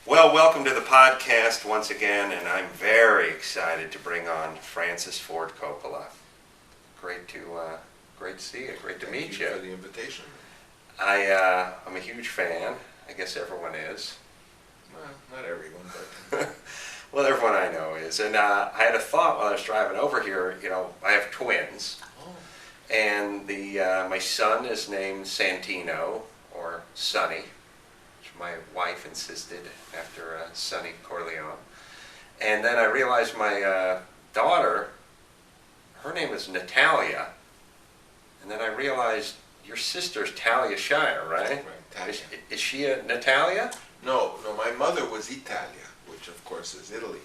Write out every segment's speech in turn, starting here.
Well, welcome to the podcast once again, and I'm very excited to bring on Francis Ford Coppola. Great to see you. Great to meet you. Thank you for the invitation. I'm a huge fan. I guess everyone is. Well, not everyone, but Well, everyone I know is. And I had a thought while I was driving over here. You know, I have twins, and my son is named Santino or Sonny. My wife insisted after Sonny Corleone. And then I realized my daughter, her name is Natalia. And then I realized your sister's Talia Shire, right? Talia. Is she a Natalia? No, my mother was Italia, which of course is Italy,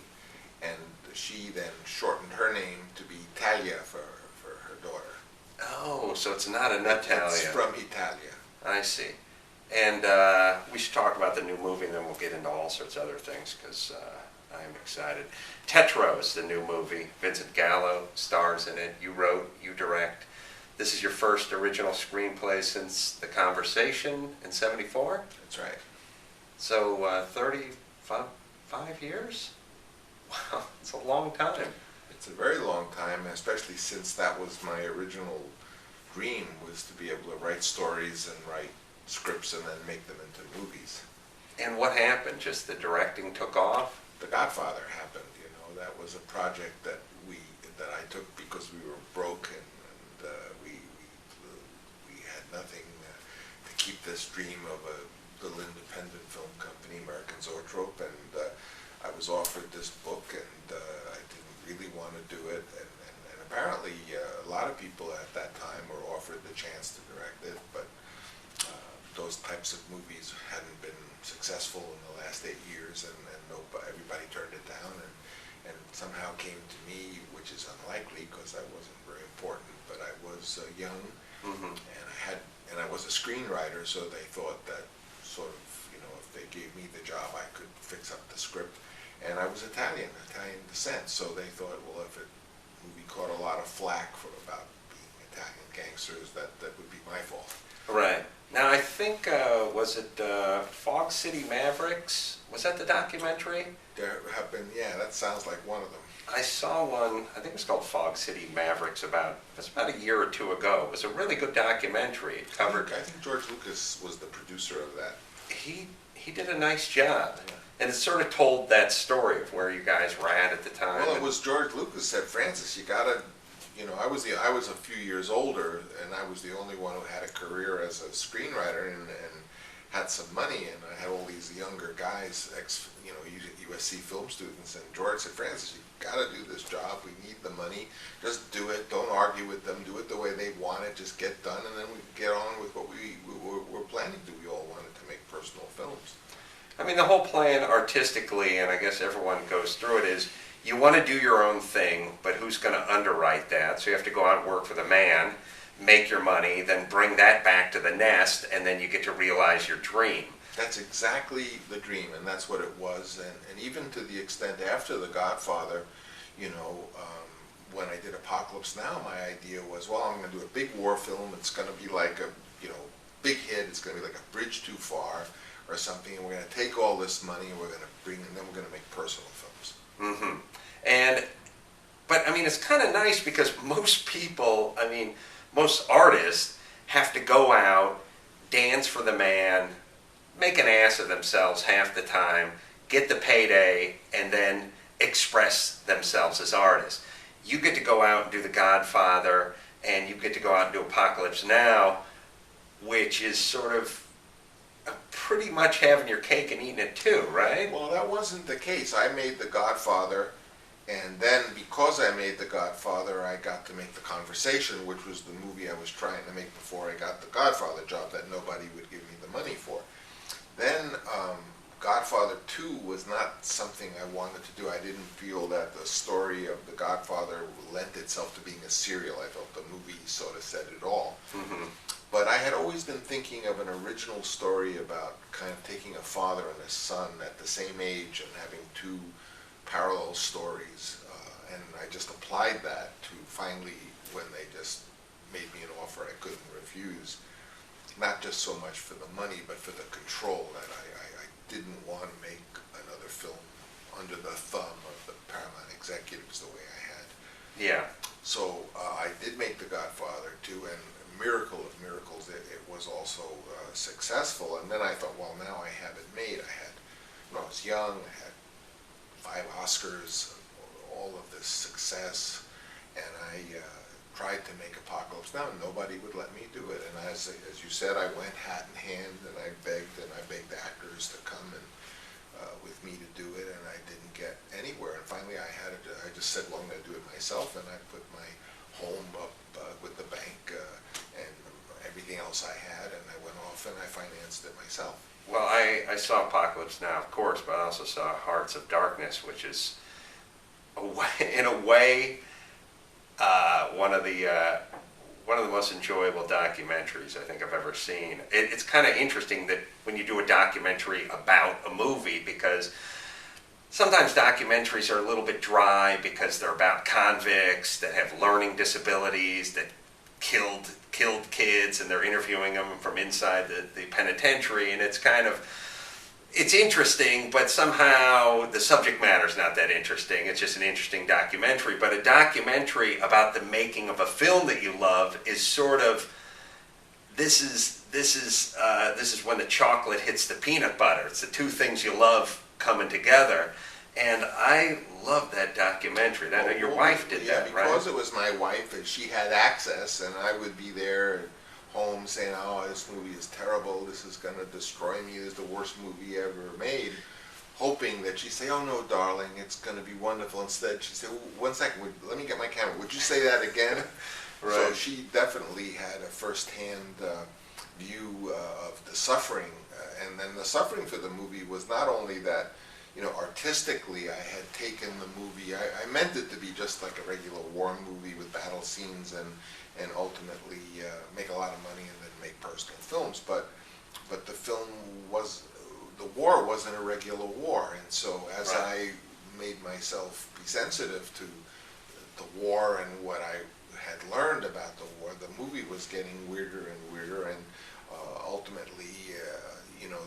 and she then shortened her name to be Talia for her daughter. Oh, so it's not a Natalia. It's from Italia. I see. And we should talk about the new movie, and then we'll get into all sorts of other things, because I'm excited. Tetros, the new movie. Vincent Gallo stars in it. You wrote, you direct. This is your first original screenplay since The Conversation in '74? That's right. So 35 years? Wow, it's a long time. It's a very long time, especially since that was my original dream, was to be able to write stories and write scripts and then make them into movies. And what happened? Just the directing took off? The Godfather happened, that was a project that I took because we were broke and we had nothing to keep this dream of a little independent film company, American Zoetrope, and I was offered this book and I didn't really want to do it, and apparently a lot of people at that time were offered the chance to direct it, but those types of movies hadn't been successful in the last 8 years, and everybody turned it down, and somehow came to me, which is unlikely because I wasn't very important, but I was young, and I was a screenwriter, so they thought that sort of, if they gave me the job, I could fix up the script, and I was Italian descent, so they thought, well, if the movie caught a lot of flack about being Italian gangsters, that would be my fault. Right. Now, I think, was it Fog City Mavericks? Was that the documentary? There have been, that sounds like one of them. I saw one, I think it was called Fog City Mavericks, it was about a year or two ago. It was a really good documentary. It covered... I think George Lucas was the producer of that. He did a nice job. Yeah. And it sort of told that story of where you guys were at the time. Well, it was George Lucas said, Francis, you gotta... I was a few years older, and I was the only one who had a career as a screenwriter and had some money, and I had all these younger guys, USC film students, and George said, Francis, you got to do this job. We need the money. Just do it. Don't argue with them. Do it the way they want it. Just get done, and then we get on with what we were planning to do. We all wanted to make personal films. I mean, the whole plan artistically, and I guess everyone goes through it, is you want to do your own thing, but who's going to underwrite that? So you have to go out and work for the man, make your money, then bring that back to the nest, and then you get to realize your dream. That's exactly the dream, and that's what it was. And even to the extent after The Godfather, when I did Apocalypse Now, my idea was, well, I'm going to do a big war film. It's going to be like a, big hit. It's going to be like A Bridge Too Far or something, and we're going to take all this money and then we're going to make personal films. Mm-hmm. But I mean, it's kind of nice because most people, most artists have to go out, dance for the man, make an ass of themselves half the time, get the payday, and then express themselves as artists. You get to go out and do The Godfather, and you get to go out and do Apocalypse Now, which is sort of pretty much having your cake and eating it too, right? Well, that wasn't the case. I made The Godfather, and then because I made The Godfather, I got to make The Conversation, which was the movie I was trying to make before I got the Godfather job that nobody would give me the money for. Then Godfather 2 was not something I wanted to do. I didn't feel that the story of The Godfather lent itself to being a serial. I felt the movie sort of said it all. Mm-hmm. But I had always been thinking of an original story about kind of taking a father and a son at the same age and having two parallel stories. And I just applied that to finally, when they just made me an offer I couldn't refuse, not just so much for the money, but for the control, that I didn't want to make executives the way I had. Yeah. So I did make The Godfather too, and miracle of miracles, it was also successful. And then I thought, well, now I have it made. I had, when I was young, I had 5 Oscars, all of this success, and I tried to make Apocalypse Now, and nobody would let me do it. And as you said, I went hat in hand, and I begged actors to come and with me to do it, and I didn't get anywhere. And finally, I just said, well, I'm going to do it myself, and I put my home up with the bank and everything else I had, and I went off and I financed it myself. Well, I saw Apocalypse Now, of course, but I also saw Hearts of Darkness, which is, in a way, one of the most enjoyable documentaries I think I've ever seen. It's kind of interesting that when you do a documentary about a movie, because sometimes documentaries are a little bit dry because they're about convicts that have learning disabilities that killed kids, and they're interviewing them from inside the penitentiary, and it's interesting, but somehow the subject matter is not that interesting. It's just an interesting documentary. But a documentary about the making of a film that you love is sort of, this is when the chocolate hits the peanut butter. It's the two things you love coming together. And I love that documentary. Your wife did that, right? Yeah, because it was my wife and she had access, and I would be there at home saying, oh, this movie is terrible, this is going to destroy me, this is the worst movie ever made, hoping that she'd say, oh no, darling, it's going to be wonderful. Instead, she'd say, 1 second, let me get my camera. Would you say that again? Right. So she definitely had a first-hand view of the suffering. And then the suffering for the movie was not only that, artistically I had taken the movie, I meant it to be just like a regular war movie with battle scenes and ultimately make a lot of money and then make personal films. But the film the war wasn't a regular war. And so as Right. I made myself be sensitive to the war and what I had learned about the war, the movie was getting weirder and weirder, and ultimately,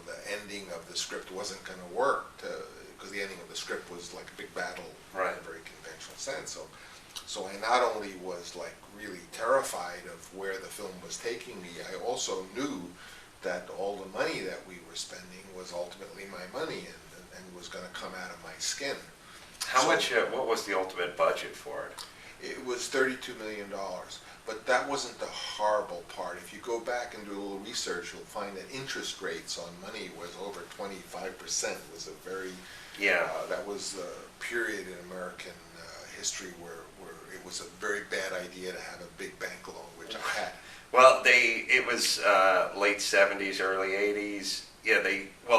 the ending of the script wasn't going to work, because the ending of the script was like a big battle in Right. a very conventional sense. So I not only was like really terrified of where the film was taking me, I also knew that all the money that we were spending was ultimately my money and was going to come out of my skin. How much? What was the ultimate budget for it? It was $32 million, but that wasn't the horrible part. If you go back and do a little research, you'll find that interest rates on money was over 25%. It was a very, that was a period in American history where it was a very bad idea to have a big bank loan, which I had. Well, it was late 70s, early 80s. Yeah,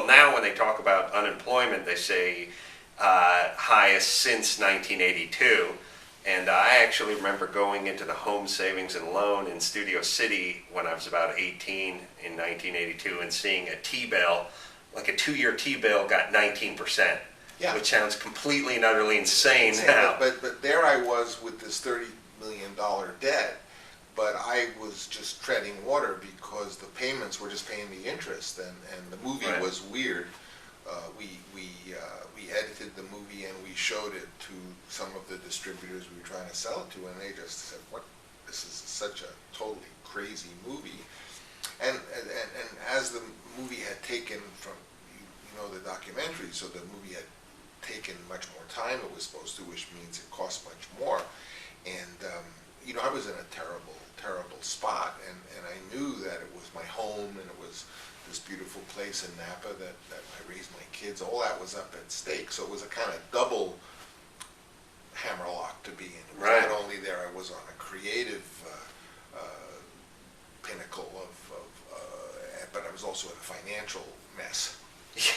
now when they talk about unemployment, they say highest since 1982. And I actually remember going into the Home Savings and Loan in Studio City when I was about 18 in 1982 and seeing a T-bill, like a 2-year T-bill, got 19%. Yeah. Which sounds completely and utterly insane now. But there I was with this $30 million debt, but I was just treading water because the payments were just paying the interest, and the movie Right. was weird. We edited the movie and we showed it to some of the distributors we were trying to sell it to, and they just said, "What? This is such a totally crazy movie." And as the movie had taken from the documentary, so the movie had taken much more time it was supposed to, which means it cost much more. And I was in a terrible spot, and I knew that it was my home and it was this beautiful place in Napa that I raised my kids. All that was up at stake, so it was a kind of double hammerlock to be in. It was Right. not only there, I was on a creative pinnacle but I was also in a financial mess.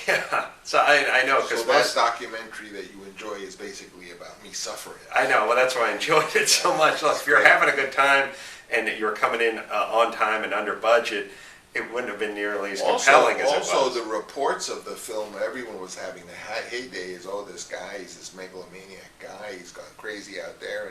Yeah, so I know, because So that documentary that you enjoy is basically about me suffering. I know, well, that's why I enjoyed it so much. Look, if you're having a good time and you're coming in on time and under budget, it wouldn't have been nearly as compelling as it was. Also, the reports of the film, everyone was having the heydays. Oh, this guy, he's this megalomaniac guy, he's gone crazy out there.